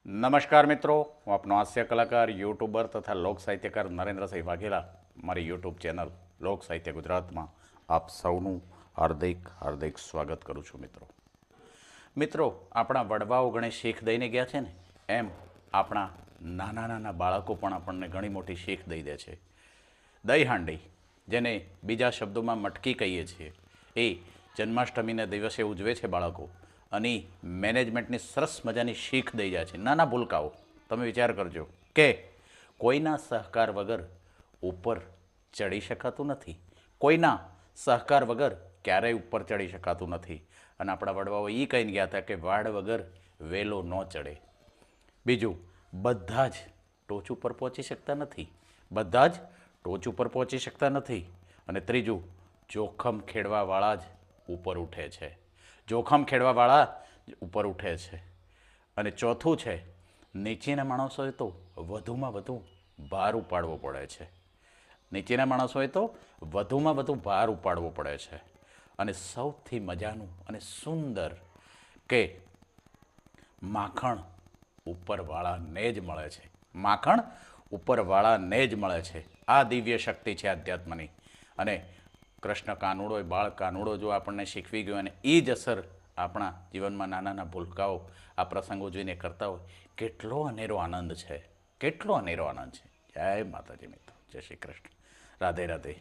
નમસ્કાર મિત્રો, હું આપનો હાસ્ય કલાકાર, યુટ્યુબર તથા લોક સાહિત્યકાર નરેન્દ્રસિંહ વાઘેલા મારી યુટ્યુબ ચેનલ લોક સાહિત્ય ગુજરાતમાં આપ સૌનું હાર્દિક સ્વાગત કરું છું. મિત્રો આપણા વડવાઓ ઘણી શીખ દઈને ગયા છે ને, એમ આપણા નાના નાના બાળકો પણ આપણને ઘણી મોટી શીખ દઈ દે છે. દહીં હાંડી, જેને બીજા શબ્દોમાં મટકી કહીએ છીએ, એ જન્માષ્ટમીના દિવસે ઉજવે છે બાળકો, અને મેનેજમેન્ટની સરસ મજાની શીખ દઈ જાય છે. નાના ભૂલકાઓ, તમે વિચાર કરજો કે કોઈના સહકાર વગર ઉપર ચડી શકાતું નથી, કોઈના સહકાર વગર ક્યારેય ઉપર ચડી શકાતું નથી. અને આપણા વડવાઓ એ કહીને ગયા હતા કે વાડ વગર વેલો ન ચડે. બીજું, બધા જ ટોચ ઉપર પહોંચી શકતા નથી, બધા જ ટોચ ઉપર પહોંચી શકતા નથી. અને ત્રીજું, જોખમ ખેડવાવાળા જ ઉપર ઉઠે છે, જોખમ ખેડવાવાળા ઉપર ઉઠે છે. અને ચોથું છે, નીચેના માણસોએ તો વધુમાં વધુ ભાર ઉપાડવો પડે છે, નીચેના માણસોએ તો વધુમાં વધુ ભાર ઉપાડવો પડે છે. અને સૌથી મજાનું અને સુંદર કે માખણ ઉપરવાળાને જ મળે છે, માખણ ઉપરવાળાને જ મળે છે. આ દિવ્ય શક્તિ છે આધ્યાત્મની. અને કૃષ્ણ કાનુડો, બાળ કાનુડો જો આપણને શીખવી ગયો અને એ જ અસર આપણા જીવનમાં નાના નાના ભૂલકાઓ આ પ્રસંગો જોઈને કરતા હોય, કેટલો અનેરો આનંદ છે, કેટલો અનેરો આનંદ છે. જય માતાજી મિત્રો, જય શ્રી કૃષ્ણ, રાધે રાધે.